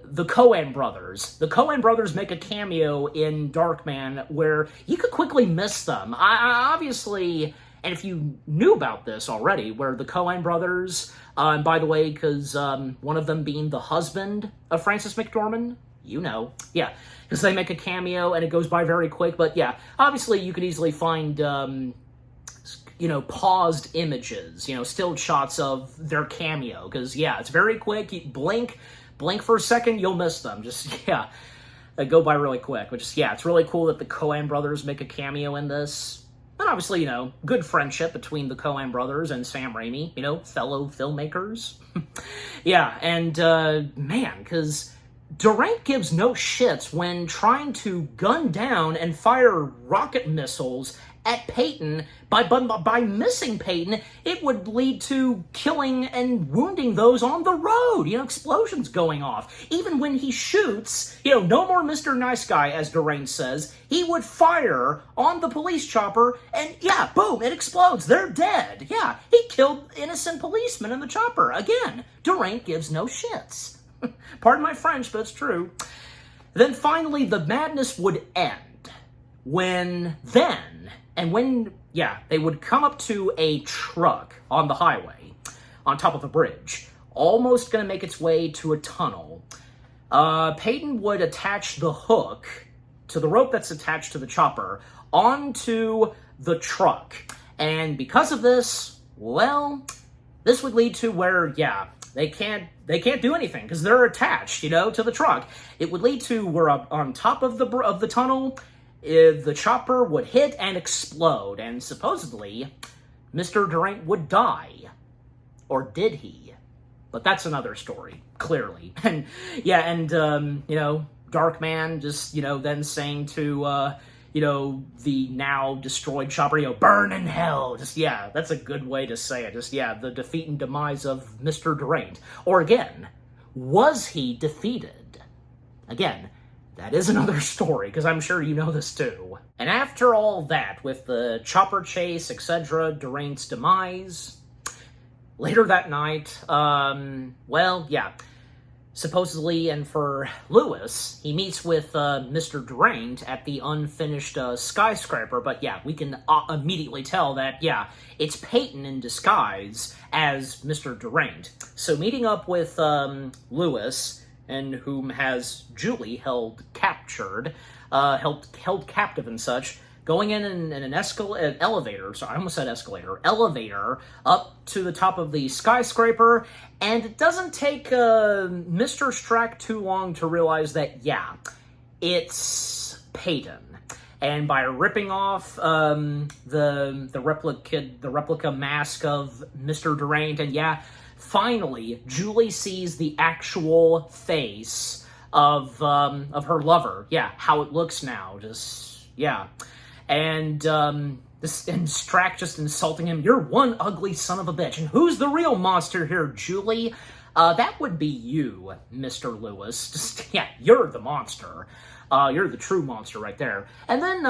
the Coen brothers. The Coen brothers make a cameo in Darkman where you could quickly miss them. I obviously, and if you knew about this already, where the Coen brothers, and by the way, because one of them being the husband of Frances McDormand, you know, yeah, because they make a cameo and it goes by very quick, but yeah, obviously you could easily find, you know, paused images, you know, still shots of their cameo, because yeah, it's very quick, you blink for a second, you'll miss them. Just, yeah, they go by really quick. But just, yeah, it's really cool that the Coen brothers make a cameo in this. And obviously, you know, good friendship between the Coen brothers and Sam Raimi, you know, fellow filmmakers. Yeah, and, man, because Durant gives no shits when trying to gun down and fire rocket missiles at Peyton. By missing Peyton, it would lead to killing and wounding those on the road. You know, explosions going off. Even when he shoots, you know, no more Mr. Nice Guy, as Durant says, he would fire on the police chopper, and yeah, boom, it explodes. They're dead. Yeah, he killed innocent policemen in the chopper. Again, Durant gives no shits. Pardon my French, but it's true. Then finally, the madness would end when, yeah, they would come up to a truck on the highway, on top of a bridge, almost going to make its way to a tunnel. Peyton would attach the hook to the rope that's attached to the chopper onto the truck. And because of this, well, this would lead to where, yeah, they can't do anything because they're attached, you know, to the truck. It would lead to where on top of the tunnel, the chopper would hit and explode, and supposedly, Mr. Durant would die. Or did he? But that's another story, clearly. And, yeah, and, you know, Darkman just, you know, then saying to, you know, the now destroyed chopper, you know, burn in hell. Just, yeah, that's a good way to say it. Just, yeah, the defeat and demise of Mr. Durant. Or again, was he defeated? Again, that is another story, because I'm sure you know this too. And after all that, with the chopper chase, etc., Durant's demise, later that night, well, yeah, supposedly, and for Lewis, he meets with Mr. Durant at the unfinished skyscraper, but yeah, we can immediately tell that, yeah, it's Peyton in disguise as Mr. Durant. So meeting up with Lewis, and whom has Julie held captured, held captive and such, going in an elevator, sorry, I almost said escalator, elevator, up to the top of the skyscraper, and it doesn't take Mr. Strack too long to realize that, yeah, it's Peyton. And by ripping off the replica mask of Mr. Durant, and yeah, finally, Julie sees the actual face of her lover. Yeah, how it looks now. Just, yeah. And, And Strack just insulting him, "You're one ugly son of a bitch. And who's the real monster here, Julie?" That would be you, Mr. Lewis. Just, yeah, you're the monster. You're the true monster right there. And then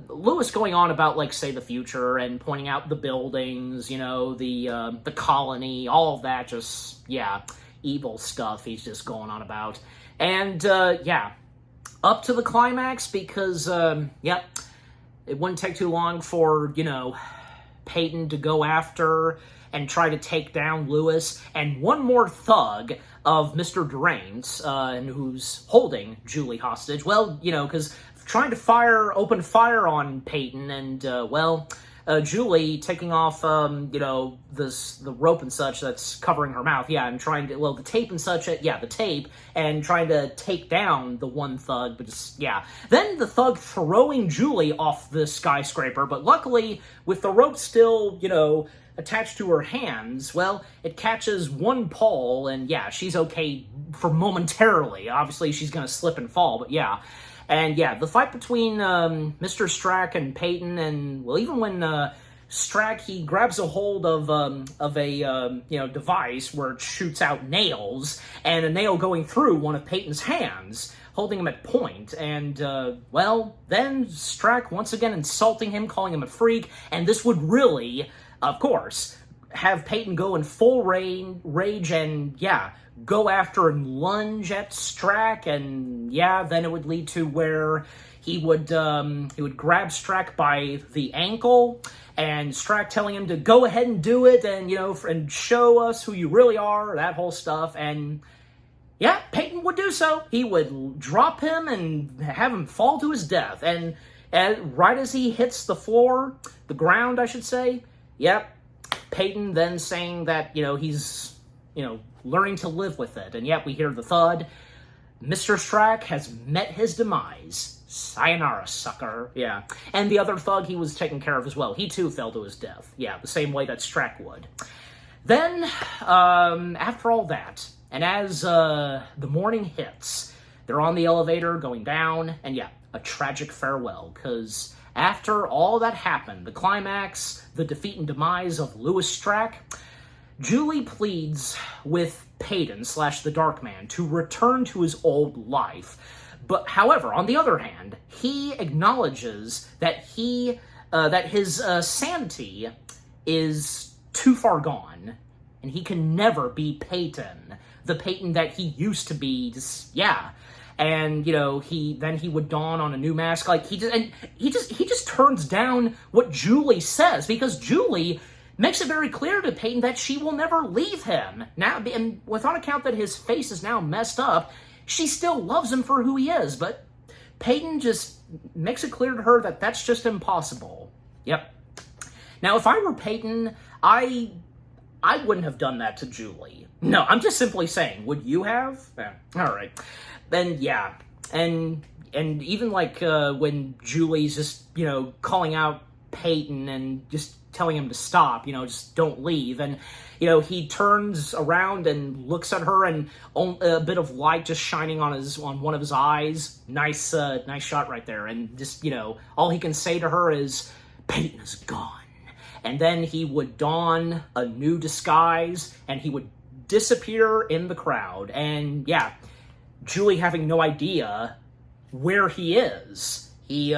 Lewis going on about, like, say, the future and pointing out the buildings, you know, the colony, all of that, just, yeah, evil stuff he's just going on about. And, yeah, up to the climax because, yep, it wouldn't take too long for, you know, Peyton to go after and try to take down Lewis, and one more thug of Mr. Durant's, and who's holding Julie hostage. Well, you know, because trying to open fire on Peyton, and, well, Julie taking off, you know, the rope and such that's covering her mouth, yeah, and trying to, well, the tape and such, yeah, the tape, and trying to take down the one thug, but just, yeah. Then the thug throwing Julie off the skyscraper, but luckily, with the rope still, you know, attached to her hands, well, it catches one pole, and yeah, she's okay for momentarily. Obviously, she's gonna slip and fall, but yeah. And yeah, the fight between Mr. Strack and Peyton, and well, even when Strack, he grabs a hold of a you know, device where it shoots out nails, and a nail going through one of Peyton's hands, holding him at point. And well, then Strack once again insulting him, calling him a freak, and this would really, of course, have Peyton go in full rage and, yeah, go after and lunge at Strack, and, yeah, then it would lead to where he would grab Strack by the ankle, and Strack telling him to go ahead and do it, and, you know, and show us who you really are, that whole stuff, and, yeah, Peyton would do so. He would drop him and have him fall to his death, and right as he hits the floor, the ground, I should say, yep, Peyton then saying that, you know, he's, you know, learning to live with it. And yet we hear the thud. Mr. Strack has met his demise. Sayonara, sucker. Yeah. And the other thug he was taken care of as well. He too fell to his death. Yeah, the same way that Strack would. Then, after all that, and as the morning hits, they're on the elevator going down, and yeah, a tragic farewell, because after all that happened, the climax, the defeat and demise of Lewis Strack, Julie pleads with Peyton / the Darkman to return to his old life. But, however, on the other hand, he acknowledges that his sanity is too far gone, and he can never be Peyton, the Peyton that he used to be. Just, yeah. And, you know, he would don on a new mask. Like, he just turns down what Julie says, because Julie makes it very clear to Peyton that she will never leave him. Now, and on account that his face is now messed up, she still loves him for who he is, but Peyton just makes it clear to her that that's just impossible. Yep. Now, if I were Peyton, I wouldn't have done that to Julie. No, I'm just simply saying, would you have? Yeah. All right. Then, yeah. And even, like, when Julie's just, you know, calling out Peyton and just telling him to stop, you know, just don't leave. And, you know, he turns around and looks at her, and a bit of light just shining on one of his eyes. Nice shot right there. And just, you know, all he can say to her is, Peyton is gone. And then he would don a new disguise, and he would disappear in the crowd. And, yeah, Julie having no idea where he is. He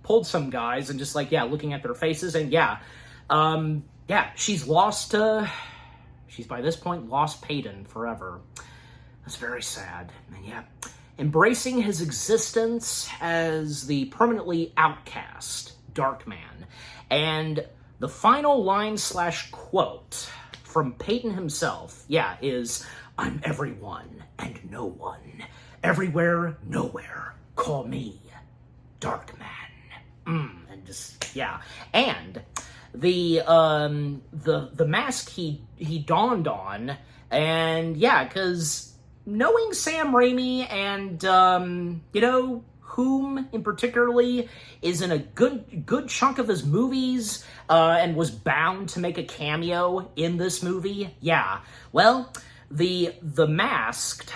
pulled some guys and just, like, yeah, looking at their faces, and yeah, she's by this point lost Peyton forever. That's very sad. And yeah, embracing his existence as the permanently outcast Darkman. And the final line / quote from Peyton himself, yeah, is, I'm everyone and no one. Everywhere, nowhere. Call me Darkman. And just, yeah. And the mask he donned on, and yeah, because knowing Sam Raimi and, you know, whom in particularly is in a good chunk of his movies, and was bound to make a cameo in this movie, yeah. Well, the mask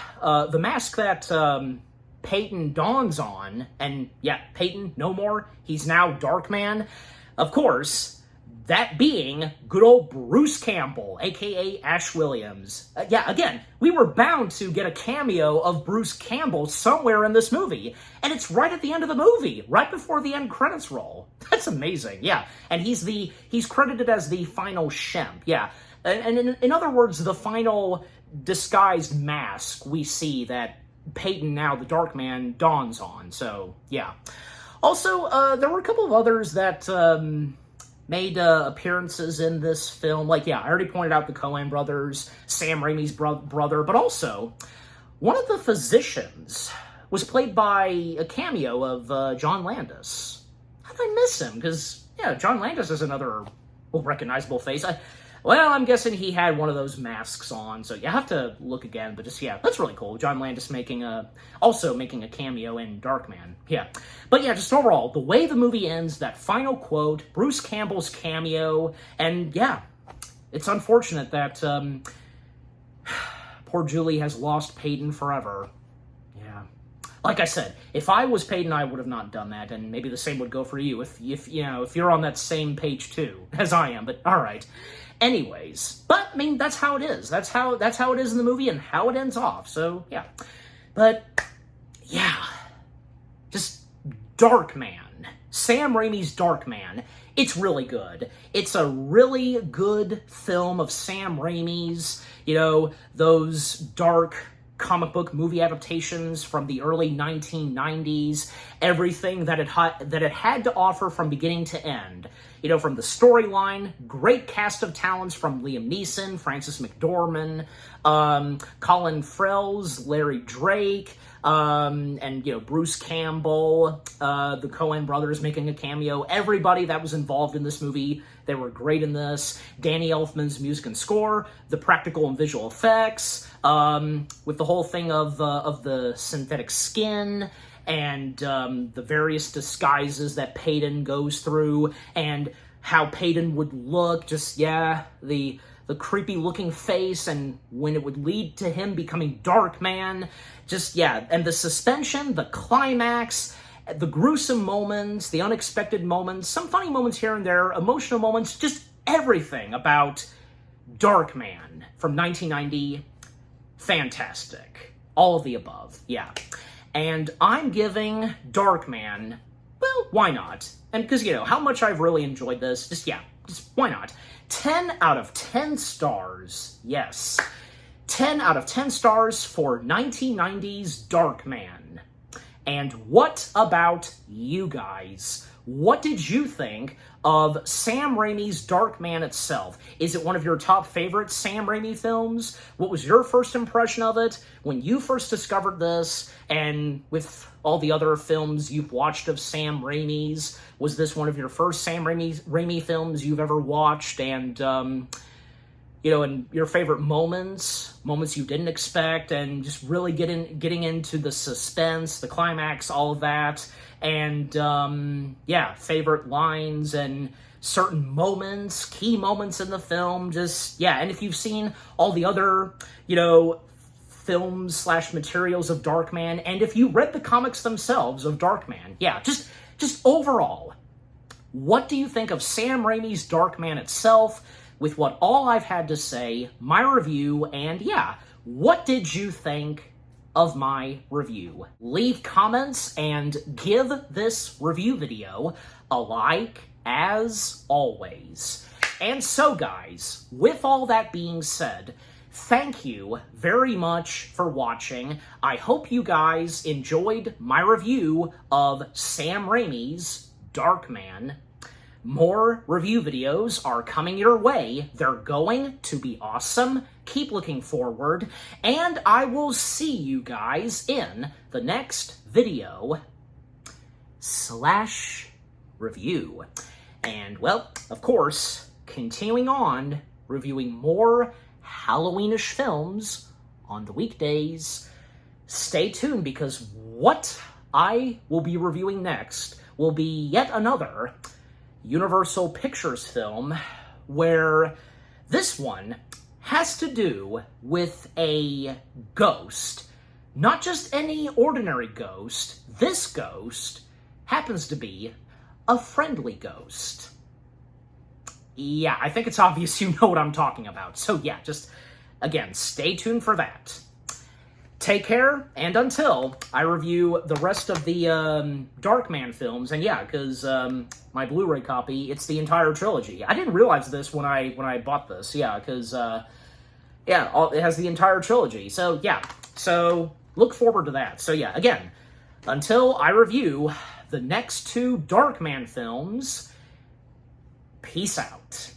that Peyton dawns on, and yeah, Peyton, no more, he's now Darkman, of course, that being good old Bruce Campbell, aka Ash Williams. Yeah, again, we were bound to get a cameo of Bruce Campbell somewhere in this movie, and it's right at the end of the movie, right before the end credits roll. That's amazing, yeah. And he's credited as the final Shemp, yeah. And in other words, the final disguised mask we see that Peyton, now the Darkman, dawns on, so yeah. Also, there were a couple of others that, made appearances in this film. Like, yeah, I already pointed out the Coen brothers, Sam Raimi's brother, but also one of the physicians was played by a cameo of John Landis. How did I miss him? Because, yeah, John Landis is another recognizable face. Well, I'm guessing he had one of those masks on, so you have to look again, but just, yeah, that's really cool. John Landis also making a cameo in Darkman, yeah. But yeah, just overall, the way the movie ends, that final quote, Bruce Campbell's cameo, and yeah, it's unfortunate that, poor Julie has lost Peyton forever. Yeah. Like I said, if I was Peyton, I would have not done that, and maybe the same would go for you if you're on that same page too, as I am, but alright. Anyways, but, I mean, that's how it is. That's how it is in the movie and how it ends off, so, yeah. But, yeah. Just Darkman. Sam Raimi's Darkman. It's really good. It's a really good film of Sam Raimi's, those dark comic book movie adaptations from the early 1990s, everything that it had to offer from beginning to end. From the storyline, great cast of talents from Liam Neeson, Frances McDormand, Colin Farrell's Larry Drake, and, Bruce Campbell, the Coen brothers making a cameo. Everybody that was involved in this movie, they were great in this. Danny Elfman's music and score, the practical and visual effects, with the whole thing of the synthetic skin, and the various disguises that Peyton goes through, and how Peyton would look, just, yeah, the creepy-looking face, and when it would lead to him becoming Darkman, just, yeah, and the suspension, the climax, the gruesome moments, the unexpected moments, some funny moments here and there, emotional moments, just everything about Darkman from 1990, fantastic. All of the above, yeah. And I'm giving Darkman, well, why not? And because, how much I've really enjoyed this, just why not? 10 out of 10 stars, yes. 10 out of 10 stars for 1990's Darkman. And what about you guys? What did you think of Sam Raimi's Darkman itself? Is it one of your top favorite Sam Raimi films? What was your first impression of it when you first discovered this? And with all the other films you've watched of Sam Raimi's, was this one of your first Sam Raimi films you've ever watched? And, and your favorite moments you didn't expect, and just really getting into the suspense, the climax, all of that. And, favorite lines and certain moments, key moments in the film, and if you've seen all the other, films / materials of Darkman, and if you read the comics themselves of Darkman, just overall, what do you think of Sam Raimi's Darkman itself, with what all I've had to say, my review, and what did you think of my review? Leave comments and give this review video a like, as always. And so, guys, with all that being said, thank you very much for watching. I hope you guys enjoyed my review of Sam Raimi's Darkman. More review videos are coming your way. They're going to be awesome. Keep looking forward, and I will see you guys in the next video / review. And, well, of course, continuing on, reviewing more Halloweenish films on the weekdays. Stay tuned, because what I will be reviewing next will be yet another Universal Pictures film, where this one has to do with a ghost not just any ordinary ghost. This ghost happens to be a friendly ghost. Yeah, I think it's obvious you know what I'm talking about. So yeah, just, again, stay tuned for that. Take care, and until I review the rest of the Darkman films, and yeah, because my Blu-ray copy, it's the entire trilogy. I didn't realize this when I bought this, yeah, because, yeah, it has the entire trilogy. So, yeah, so look forward to that. So, yeah, again, until I review the next two Darkman films, peace out.